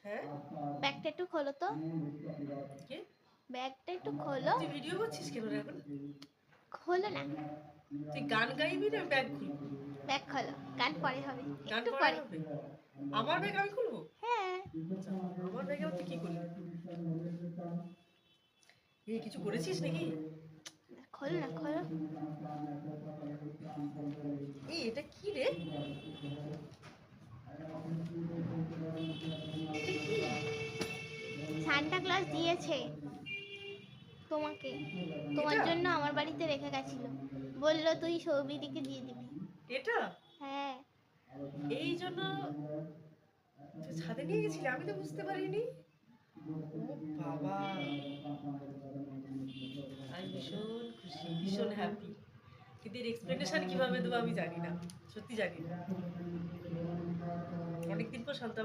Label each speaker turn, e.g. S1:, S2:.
S1: হ্যাঁ,
S2: ব্যাগটা একটু খোলো তো,
S1: কে?
S2: ব্যাগটা একটু খোলো।
S1: তুই ভিডিও করছিস কেন রে এখন?
S2: খোলো না,
S1: তুই গান গাইবি না ব্যাগ খুলবি?
S2: ব্যাগ খোলো, গান পরে হবে,
S1: গান
S2: একটু
S1: পরে
S2: পরে।
S1: হবে? আমার ব্যাগ আমি খুলবো?
S2: হ্যাঁ,
S1: আচ্ছা, আমার ব্যাগে আবার তুই কি করলি? এই কিছু করেছিস নাকি?
S2: খোলো না, খোলো।
S1: এই এটা কি রে? এটা কি?
S2: সান্টা ক্লজ দিয়েছে তোমাকে, তোমার
S1: এটা?
S2: জন্য আমার বাড়িতে রেখে গেছিল, বললো তুই সৌভিদিকে দিয়ে দিবি।
S1: এটা?
S2: হ্যাঁ,
S1: এই জন্য তুই ছাদে নিয়ে গেছিলি, আমি তো বুঝতে পারিনি। ও বাবা, আমি ভীষণ খুশি, ভীষণ হ্যাপি। কিন্তু এর এক্সপ্লেনেশন কিভাবে দেবো আমি জানি না, সত্যি জানি না। অনেকদিন পর শান্তা